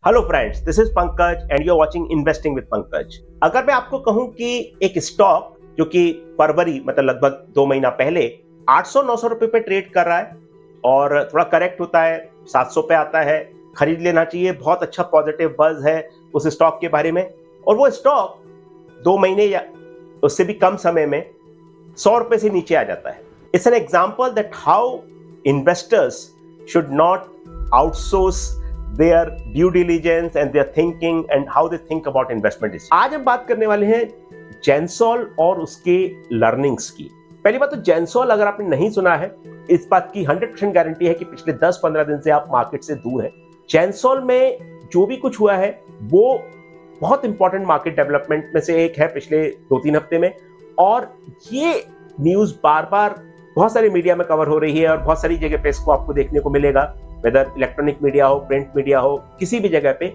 Hello friends, this is Pankaj and you are watching investing with Pankaj. अगर मैं आपको कहूं कि एक स्टॉक जो कि फरवरी मतलब लगभग 2 महीना पहले 800-900 रुपए पे ट्रेड कर रहा है और थोड़ा करेक्ट होता है 700 पे आता है, खरीद लेना चाहिए, बहुत अच्छा पॉजिटिव बज है उस स्टॉक के बारे में, और वो स्टॉक 2 महीने या उससे भी कम समय में 100 रुपए से नीचे आ जाता है। It's an example that how investors should not outsource their due diligence and their thinking and how they think about investment is। आज हम बात करने वाले हैं जेंसोल और उसके लर्निंग्स की। पहली बात तो जेंसोल अगर आपने नहीं सुना है, इस बात की 100% गारंटी है कि पिछले 10-15 दिन से आप मार्केट से दूर हैं। जेंसोल में जो भी कुछ हुआ है वो बहुत इंपॉर्टेंट मार्केट डेवलपमेंट में से एक है पिछले 2-3 हफ्ते में, और ये न्यूज बार बार बहुत सारी मीडिया में कवर हो रही है और बहुत सारी जगह पे इसको आपको देखने को मिलेगा, वेदर इलेक्ट्रॉनिक मीडिया हो, प्रिंट मीडिया हो, किसी भी जगह पे।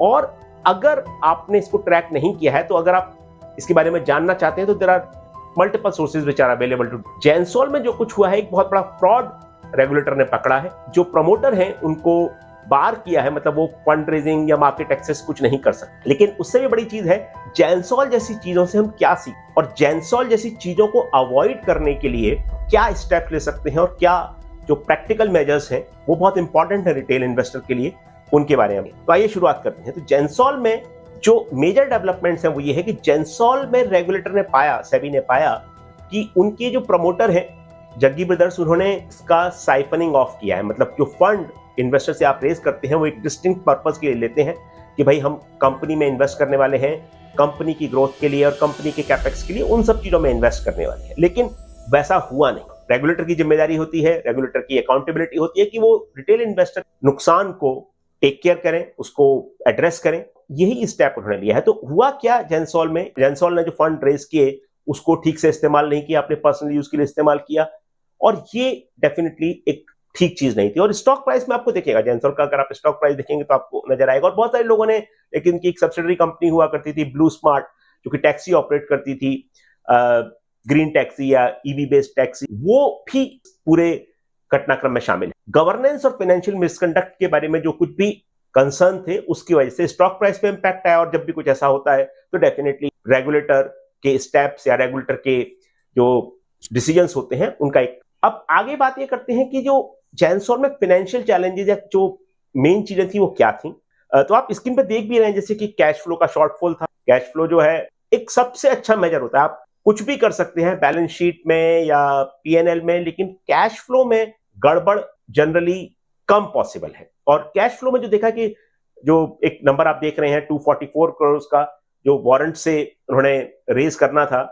और अगर आपने इसको ट्रैक नहीं किया है तो अगर आप इसके बारे में जानना चाहते हैं तो there are multiple sources which are available to. Gensol में जो कुछ हुआ है एक बहुत बड़ा फ्रॉड रेगुलेटर ने पकड़ा है। जो प्रमोटर हैं उनको बार किया है, मतलब वो फंड रेजिंग या मार्केट एक्सेस कुछ नहीं कर सकते। लेकिन उससे भी बड़ी चीज है जेंसोल जैसी चीजों से हम क्या सीख और जेंसोल जैसी चीजों को अवॉइड करने के लिए क्या स्टेप ले सकते हैं और क्या जो प्रैक्टिकल मेजर्स हैं वो बहुत इंपॉर्टेंट है रिटेल इन्वेस्टर के लिए, उनके बारे में। तो आइए शुरुआत करते हैं। तो जेंसोल में जो मेजर डेवलपमेंट्स हैं वो ये है कि जेंसोल में रेगुलेटर ने पाया, सेबी ने पाया कि उनके जो प्रमोटर हैं जग्गी ब्रदर्स, उन्होंने इसका साइफनिंग ऑफ किया है। मतलब जो फंड इन्वेस्टर से आप रेज करते हैं वो एक डिस्टिंक्ट पर्पस के लिए लेते हैं कि भाई हम कंपनी में इन्वेस्ट करने वाले हैं, कंपनी की ग्रोथ के लिए और कंपनी के कैपेक्स के लिए, उन सब चीजों में इन्वेस्ट करने वाले हैं। लेकिन वैसा हुआ नहीं। रेगुलेटर की जिम्मेदारी होती है, रेगुलेटर की अकाउंटेबिलिटी होती है कि वो रिटेल इन्वेस्टर नुकसान को टेक केयर करें, उसको एड्रेस करें। यही स्टेप उन्होंने लिया है। तो हुआ क्या जेंसोल में, जेंसोल ने जो फंड रेज किए उसको ठीक से इस्तेमाल नहीं किया, अपने पर्सनल यूज के लिए इस्तेमाल किया, और ये डेफिनेटली एक ठीक चीज नहीं थी। और स्टॉक प्राइस में आपको देखेगा जेंसोल का, अगर आप स्टॉक प्राइस देखेंगे तो आपको नजर आएगा। और बहुत सारे लोगों ने, लेकिन की एक सब्सिडरी कंपनी हुआ करती थी ब्लू स्मार्ट, जो कि टैक्सी ऑपरेट करती थी, ग्रीन टैक्सी या ईवी बेस्ड टैक्सी, वो भी पूरे घटनाक्रम में शामिल है। गवर्नेंस और फाइनेंशियल मिसकंडक्ट के बारे में जो कुछ भी कंसर्न थे उसकी वजह से स्टॉक प्राइस पे इंपैक्ट आया। और जब भी कुछ ऐसा होता है तो डेफिनेटली रेगुलेटर के स्टेप्स या रेगुलेटर के जो डिसीजंस होते हैं उनका एक। अब आगे बात ये करते हैं कि जो जेंसोल में फाइनेंशियल चैलेंजेस या जो मेन चीजें थी वो क्या थी। तो आप स्क्रीन पे देख भी रहे हैं जैसे कि कैश फ्लो का शॉर्टफॉल था। कैश फ्लो जो है एक सबसे अच्छा मेजर होता है। आप कुछ भी कर सकते हैं बैलेंस शीट में या पीएनएल में, लेकिन कैश फ्लो में गड़बड़ जनरली कम पॉसिबल है। और कैश फ्लो में जो देखा कि जो एक नंबर आप देख रहे हैं 244 करोड़ का जो वारंट से उन्होंने रेज करना था,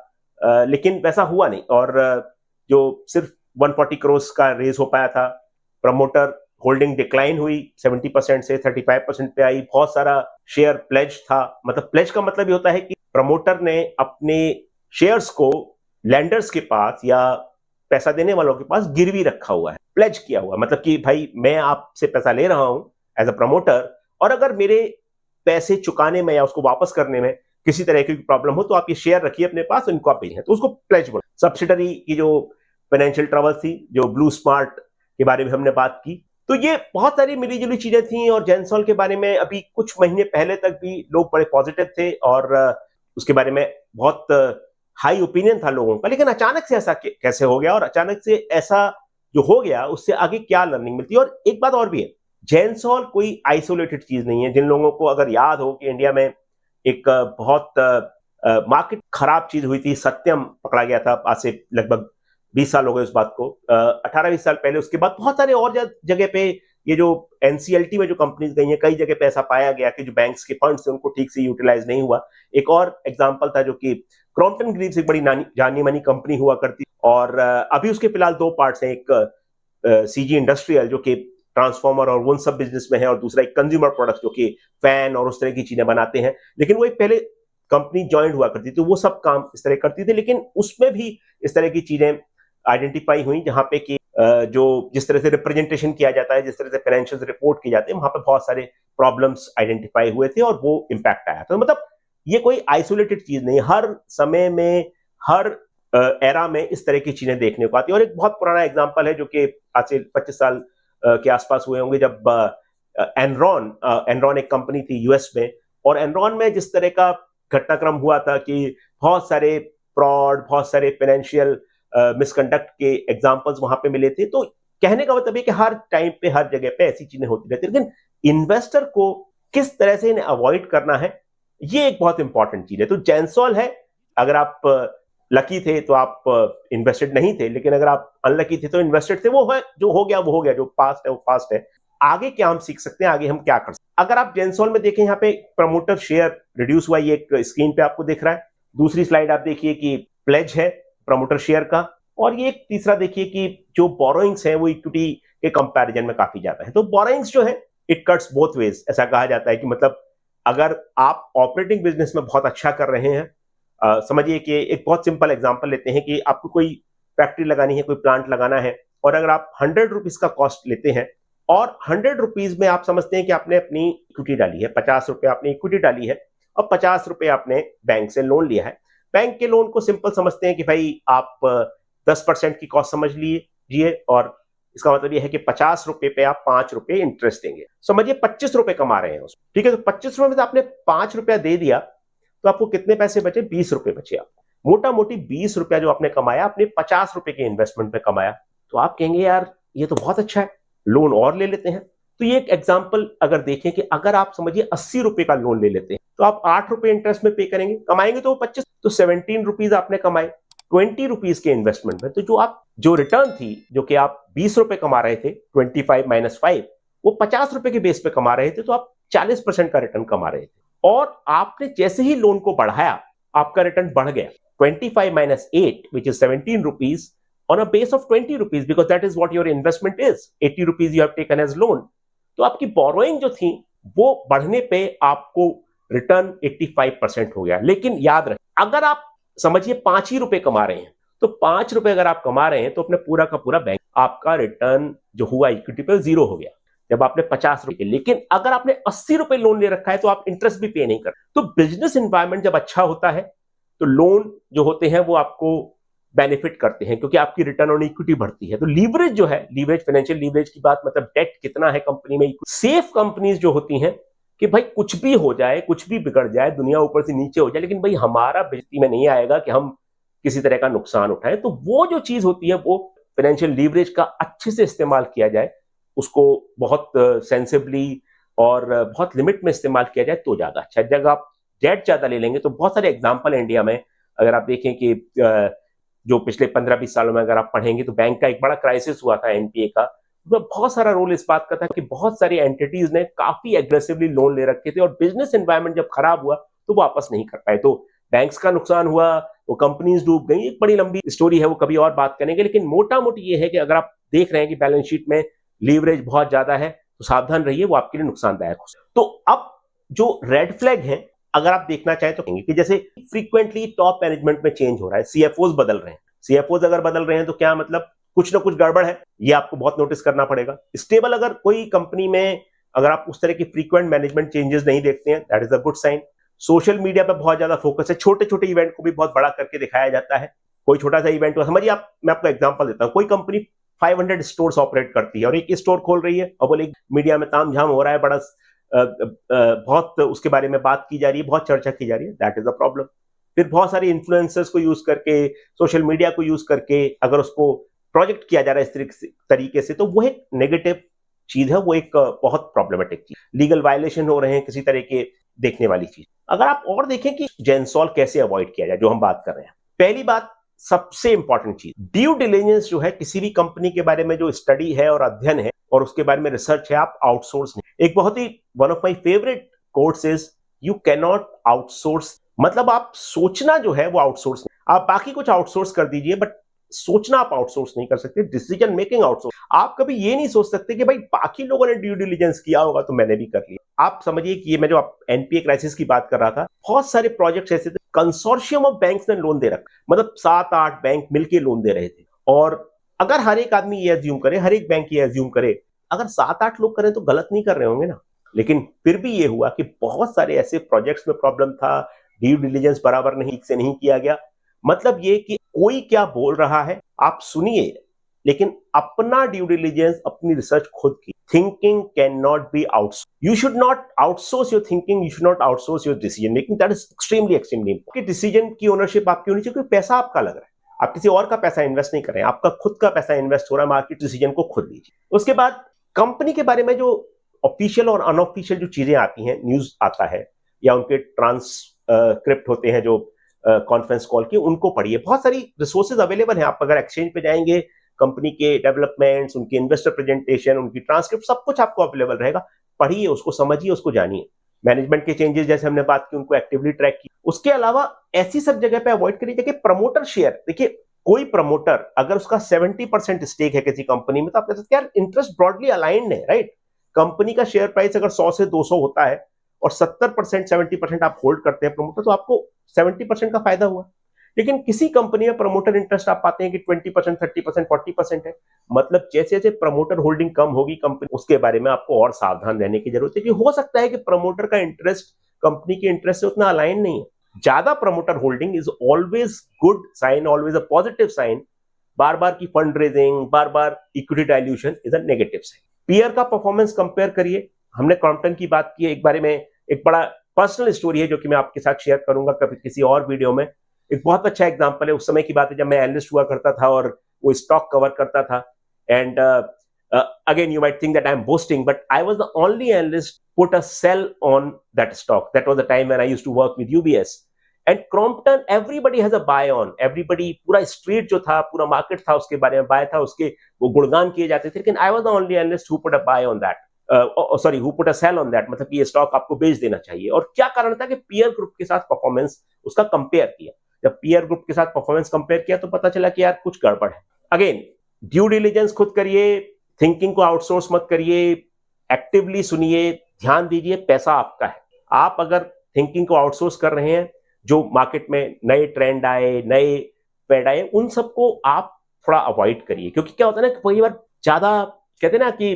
लेकिन वैसा हुआ नहीं, और जो सिर्फ 140 करोड़ का रेज हो पाया था। प्रमोटर होल्डिंग डिक्लाइन हुई 70% से 35% पे आई। बहुत सारा शेयर प्लेज था। मतलब प्लेज का मतलब ये होता है कि प्रमोटर ने अपने शेयर्स को लैंडर्स के पास या पैसा देने वालों के पास गिरवी रखा हुआ है, प्लेज किया हुआ। मतलब कि भाई मैं आपसे पैसा ले रहा हूं एज अ प्रमोटर, और अगर मेरे पैसे चुकाने में या उसको वापस करने में किसी तरह की प्रॉब्लम हो तो आप ये शेयर रखिए अपने पास, इनको आप भेजें। तो उसको प्लेज बोला। सब्सिडरी की जो फाइनेंशियल ट्रबल थी, जो ब्लू स्मार्ट के बारे में हमने बात की, तो ये बहुत सारी मिली जुली चीजें थी। और जेंसोल के बारे में अभी कुछ महीने पहले तक भी लोग बड़े पॉजिटिव थे और उसके बारे में बहुत हाई ओपिनियन था लोगों का। लेकिन अचानक से ऐसा कैसे हो गया, और अचानक से ऐसा जो हो गया उससे आगे क्या लर्निंग मिलती है। और एक बात और भी है, जेंसोल कोई आइसोलेटेड चीज नहीं है। जिन लोगों को अगर याद हो कि इंडिया में एक बहुत मार्केट खराब चीज हुई थी, सत्यम पकड़ा गया था, आज से लगभग 20 साल हो गए उस बात को, 18-20 साल पहले। उसके बाद बहुत सारे और जगह पे ये जो एनसीएलटी में जो कंपनीज गई हैं, कई जगह पे ऐसा पाया गया कि जो बैंक्स के फंड्स थे उनको ठीक से यूटिलाइज नहीं हुआ। एक और एग्जांपल था जो कि क्रॉम्पटन ग्रीव्स, एक बड़ी जानी मानी कंपनी हुआ करती, और अभी उसके फिलहाल 2 पार्ट्स हैं। एक सीजी इंडस्ट्रियल जो कि ट्रांसफॉर्मर और उन सब बिजनेस में है, और दूसरा एक कंज्यूमर प्रोडक्ट जो कि फैन और उस तरह की चीजें बनाते हैं। लेकिन वो एक पहले कंपनी ज्वाइंट हुआ करती थी, वो सब काम इस तरह करती थी। लेकिन उसमें भी इस तरह की चीजें आइडेंटिफाई हुई जहां पे कि जो जिस तरह से रिप्रेजेंटेशन किया जाता है, जिस तरह से फाइनेंशियल रिपोर्ट की जाती है, वहां पे बहुत सारे प्रॉब्लम्स आइडेंटिफाई हुए थे और वो इंपैक्ट आया था। तो मतलब ये कोई आइसोलेटेड चीज नहीं, हर समय में हर एरा में इस तरह की चीजें देखने को आती है। और एक बहुत पुराना एग्जांपल है जो कि आज से 25 साल के आसपास हुए होंगे, जब एनरॉन एनरॉन एक कंपनी थी यूएस में, और एनरॉन में जिस तरह का घटनाक्रम हुआ था कि बहुत सारे फ्रॉड, बहुत सारे फाइनेंशियल मिसकंडक्ट के एग्जांपल्स वहां पे मिले थे। तो कहने का मतलब है कि हर टाइम पे हर जगह पे ऐसी चीजें होती रहती है, लेकिन इन्वेस्टर को किस तरह से इन्हें अवॉइड करना है, ये एक बहुत इंपॉर्टेंट चीज है। तो जेंसॉल है, अगर आप लकी थे तो आप इन्वेस्टेड नहीं थे, लेकिन अगर आप अनलकी थे तो इन्वेस्टेड थे। वो है, जो हो गया वो हो गया, जो पास्ट है वो पास्ट है। आगे क्या हम सीख सकते हैं, आगे हम क्या कर सकते हैं? अगर आप जेंसॉल में देखें, यहाँ पे प्रमोटर शेयर रिड्यूस हुआ, ये एक स्क्रीन पे आपको दिख रहा है। दूसरी स्लाइड आप देखिए कि प्लेज है प्रमोटर शेयर का, और ये एक तीसरा देखिए कि जो बोरोइंग्स है वो इक्विटी के कंपैरिजन में काफी ज्यादा है। तो बोरोइंग्स जो है इट कट्स बोथ वेज, ऐसा कहा जाता है कि मतलब अगर आप ऑपरेटिंग बिजनेस में बहुत अच्छा कर रहे हैं, समझिए कि एक बहुत सिंपल एग्जांपल लेते हैं कि आपको कोई फैक्ट्री लगानी है, कोई प्लांट लगाना है, और अगर आप 100 रुपीज का कॉस्ट लेते हैं और 100 रुपीज में आप समझते हैं कि आपने अपनी इक्विटी डाली है, 50 रुपए आपने इक्विटी डाली है और 50 रुपए आपने बैंक से लोन लिया है। बैंक के लोन को सिंपल समझते हैं कि भाई आप 10% की कॉस्ट समझ लीजिए, और इसका मतलब यह है कि 50 रुपए पे आप 5 रुपए इंटरेस्ट देंगे। समझिए 25 रुपए कमा रहे हैं उसमें, ठीक है। तो 25 रुपए में से आपने 5 रुपया दे दिया, तो आपको कितने पैसे बचे? 20 रुपए बचे आपको। मोटा मोटी 20 रुपया जो आपने कमाया, आपने 50 रुपए के इन्वेस्टमेंट पे कमाया। तो आप कहेंगे यार ये तो बहुत अच्छा है, लोन और ले लेते हैं। तो ये एक एग्जाम्पल अगर देखें कि अगर आप समझिए 80 रुपए का लोन ले लेते हैं, तो आप 8 रुपए इंटरेस्ट में पे करेंगे, कमाएंगे तो 25, तो 17 रुपीज आपने कमाए 20 रुपीज के इन्वेस्टमेंट में। तो जो रिटर्न थी, जो कि आप 20 रुपए कमा रहे थे, 25 माइनस 5, वो 50 रुपए के बेस पे कमा रहे थे, तो आप 40% का रिटर्न कमा रहे थे। और आपने जैसे ही लोन को बढ़ाया, आपका रिटर्न बढ़ गया 25 minus 8 which is 17 rupees on a base of 20 rupees, because that is what your investment is. 80 rupees you have taken as loan. तो आपकी बोरोइंग जो थी वो बढ़ने पे आपको रिटर्न 85% हो गया। लेकिन याद रखें, अगर आप समझिए 5 ही रुपए कमा रहे हैं, तो 5 रुपए अगर आप कमा रहे हैं तो अपने पूरा का पूरा बैंक, आपका रिटर्न जो हुआ इक्विटी पे 0 हो गया जब आपने 50 रुपए। लेकिन अगर आपने 80 रुपए लोन ले रखा है तो आप इंटरेस्ट भी पे नहीं कर। तो बिजनेस एनवायरनमेंट जब अच्छा होता है तो लोन जो होते हैं वो आपको बेनिफिट करते हैं, क्योंकि आपकी रिटर्न ऑन इक्विटी बढ़ती है। तो लीवरेज जो है, लीवरेज, फाइनेंशियल लीवरेज की बात मतलब डेट कितना है कंपनी में। सेफ कंपनीज जो होती हैं कि भाई कुछ भी हो जाए, कुछ भी बिगड़ जाए, दुनिया ऊपर से नीचे हो जाए, लेकिन भाई हमारा बेइज्जती में नहीं आएगा कि हम किसी तरह का नुकसान उठाएं। तो वो जो चीज होती है वो फाइनेंशियल लीवरेज का अच्छे से इस्तेमाल किया जाए, उसको बहुत सेंसिबली और बहुत लिमिट में इस्तेमाल किया जाए तो ज्यादा अच्छा है। जब आप डेट ज्यादा ले लेंगे तो बहुत सारे एग्जाम्पल है इंडिया में। अगर आप देखें कि जो पिछले 15-20 सालों में अगर आप पढ़ेंगे तो बैंक का एक बड़ा क्राइसिस हुआ था एनपीए का, तो बहुत सारा रोल इस बात का था कि बहुत सारी एंटिटीज ने काफी एग्रेसिवली लोन ले रखे थे, और बिजनेस एनवायरनमेंट जब खराब हुआ तो वापस नहीं कर पाए, तो बैंक्स का नुकसान हुआ, वो कंपनीज डूब गई। एक बड़ी लंबी स्टोरी है, वो कभी और बात करेंगे। लेकिन मोटा मोटी ये है कि अगर आप देख रहे हैं कि बैलेंस शीट में लीवरेज बहुत ज्यादा है तो सावधान रहिए, वो आपके लिए नुकसानदायक हो सकता है। तो अब जो रेड फ्लैग है अगर आप देखना चाहें तो कहेंगे कि जैसे फ्रीक्वेंटली टॉप मैनेजमेंट में चेंज हो रहा है, सीएफओज बदल रहे हैं। सीएफओज अगर बदल रहे हैं तो क्या मतलब कुछ ना कुछ गड़बड़ है, ये आपको बहुत नोटिस करना पड़ेगा। स्टेबल अगर कोई कंपनी में अगर आप उस तरह की फ्रीक्वेंट मैनेजमेंट चेंजेस नहीं देखते हैं, that is a good sign. Social media पर बहुत ज्यादा फोकस है, छोटे छोटे इवेंट को भी बहुत बड़ा करके दिखाया जाता है। कोई छोटा सा इवेंट हो, समझिए आप, मैं आपको एग्जांपल देता हूं, कोई कंपनी 500 स्टोर्स ऑपरेट करती है और एक स्टोर खोल रही है और बोले मीडिया में तामझाम हो रहा है, बड़ा बहुत उसके बारे में बात की जा रही है, बहुत चर्चा की जा रही है, दैट इज अ प्रॉब्लम। फिर बहुत सारे इन्फ्लुएंसर्स को यूज करके, सोशल मीडिया को यूज करके अगर उसको प्रोजेक्ट किया जा रहा है इस तरीके से, तो वो एक नेगेटिव चीज है, वो एक बहुत प्रॉब्लमेटिक चीज, लीगल वायलेशन हो रहे हैं किसी तरह के, देखने वाली चीज। अगर आप और देखें कि जेंसॉल कैसे अवॉइड किया जाए, जो हम बात कर रहे हैं, पहली बात सबसे इंपॉर्टेंट चीज, ड्यू डिलिजेंस जो है, किसी भी कंपनी के बारे में जो स्टडी है और अध्ययन है और उसके बारे में रिसर्च है, आप आउटसोर्स नहीं। एक बहुत ही one of my favourite quotes is you can not outsource, मतलब आप सोचना जो है वो आउटसोर्स नहीं, आप बाकी कुछ आउटसोर्स कर दीजिए, बट सोचना आप आउटसोर्स नहीं कर सकते, डिसीजन मेकिंग आउटसोर्स। आप कभी ये नहीं सोच सकते कि भाई बाकी लोगों ने ड्यू डिलिजेंस किया होगा तो मैंने भी कर लिया। आप समझिए कि ये मैं जो एनपीए क्राइसिस की बात कर रहा था, बहुत सारे प्रोजेक्ट्स ऐसे थे, कंसोर्शियम ऑफ बैंक्स ने लोन दे रखा, मतलब 7-8 बैंक मिलकर लोन दे रहे थे। और अगर हर एक आदमी ये एज्यूम करे, हर एक बैंक ये एज्यूम करे, अगर 7-8 लोग करें तो गलत नहीं कर रहे होंगे ना। लेकिन फिर भी ये हुआ कि बहुत सारे ऐसे प्रोजेक्ट्स में प्रॉब्लम था, ड्यू डिलिजेंस बराबर नहीं से नहीं किया गया। मतलब ये कि कोई क्या बोल रहा है आप सुनिए, लेकिन अपना ड्यू डिलिजेंस, अपनी रिसर्च खुद की। Thinking can not be outsource. You should not outsource your thinking, you should not outsource your decision making. That is extremely extremely important. Decision की ओनरशिप आपकी होनी चाहिए, क्योंकि पैसा आपका लग रहा है, आप किसी और का पैसा इन्वेस्ट नहीं कर रहे हैं, आपका खुद का पैसा इन्वेस्ट हो रहा है। मार्केट डिसीजन को खुद लीजिए। उसके बाद कंपनी के बारे में जो ऑफिशियल और अनऑफिशियल जो चीजें आती हैं, न्यूज आता है या उनके ट्रांसक्रिप्ट होते हैं जो कॉन्फ्रेंस कॉल की, उनको पढ़िए। बहुत सारी रिसोर्सेज अवेलेबल हैं। आप अगर एक्सचेंज पे जाएंगे, कंपनी के डेवलपमेंट्स, उनके इन्वेस्टर प्रेजेंटेशन, उनकी ट्रांसक्रिप्ट, सब कुछ आपको अवेलेबल रहेगा। पढ़िए उसको, समझिए उसको, जानिए। मैनेजमेंट के चेंजेस जैसे हमने बात की, उनको एक्टिवली ट्रैक की। उसके अलावा ऐसी सब जगह पे अवॉइड करिए देखिए प्रमोटर शेयर। देखिए कोई प्रमोटर अगर उसका 70% स्टेक है किसी कंपनी में, तो आप कह सकते हैं यार इंटरेस्ट ब्रॉडली अलाइंड है, राइट। कंपनी का शेयर प्राइस अगर 100 से 200 होता है और 70% 70% आप होल्ड करते हैं प्रमोटर, तो आपको 70% का फायदा हुआ। लेकिन किसी कंपनी में प्रमोटर इंटरेस्ट आप पाते हैं कि 20%, 30%, 40% है। मतलब जैसे जैसे प्रमोटर होल्डिंग कम होगी कंपनी, उसके बारे में आपको और सावधान रहने की जरूरत है कि हो सकता है कि प्रमोटर का इंटरेस्ट कंपनी के इंटरेस्ट से उतना अलाइन नहीं है। ज्यादा promoter holding is always good sign, always a positive sign. बार बार की फंड रेजिंग, बार बार equity dilution is a negative sign. Peer का परफॉर्मेंस कंपेयर करिए। हमने क्रॉम्पटन की बात की है, एक बारे में एक बड़ा पर्सनल स्टोरी है जो कि मैं आपके साथ शेयर करूंगा कभी किसी और वीडियो में। एक बहुत अच्छा एग्जांपल है, उस समय की बात है जब मैं एनालिस्ट हुआ करता था और वो स्टॉक कवर करता था। And again you might think that I'm boasting, but I was the only analyst put a sell on that stock. That was the time when I used to work with UBS. And Crompton, everybody has a buy on. Everybody, पूरा street जो था, पूरा market था, उसके बारे में bye था, उसके वो गुणगान किए जाते थे। लेकिन I was the only analyst who put a buy on that. Sorry, who put a sell on that, मतलब कि ये स्टॉक आपको बेच देना चाहिए। और क्या कारण था कि पीयर ग्रुप के साथ परफॉर्मेंस उसका कंपेयर किया। जब पीयर ग्रुप के साथ परफॉर्मेंस कंपेयर किया तो पता चला कि यार कुछ गड़बड़ है। अगेन ड्यू डिलिजेंस खुद करिए, थिंकिंग को आउटसोर्स मत करिए, एक्टिवली सुनिए, ध्यान दीजिए, पैसा आपका है। आप अगर थिंकिंग को आउटसोर्स कर रहे हैं, जो मार्केट में नए ट्रेंड आए, नए पैड आए, उन सबको आप थोड़ा अवॉइड करिए। क्योंकि क्या होता है ना कि कई बार ज्यादा कहते हैं ना कि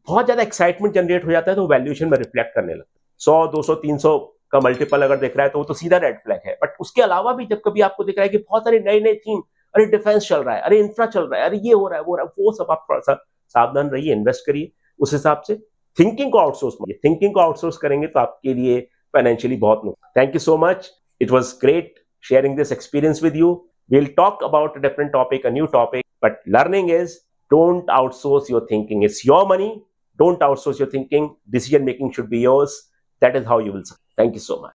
बहुत ज्यादा एक्साइटमेंट जनरेट हो जाता है तो वैल्यूएशन में रिफ्लेक्ट करने लगता है। 100, 200, 300 का मल्टीपल अगर दिख रहा है तो वो तो सीधा रेड फ्लैग है। बट उसके अलावा भी जब कभी आपको दिख रहा है कि बहुत सारे नए नए थीम, अरे डिफेंस चल रहा है, अरे इंफ्रा चल रहा है, अरे ये हो रहा है, वो हो रहा है, वो सब आप थोड़ा सा सावधान रहिए, इन्वेस्ट करिए उस हिसाब से। थिंकिंग को आउटसोर्स करिए। थिंकिंग को आउटसोर्स करेंगे तो आपके लिए फाइनेंशियली बहुत नुकसान। Thank you so much, it was great sharing this experience with you. We'll talk about a different topic, a new topic, but learning is don't outsource your thinking. It's your money. Don't outsource your thinking. Decision making should be yours. That is how you will succeed. Thank you so much.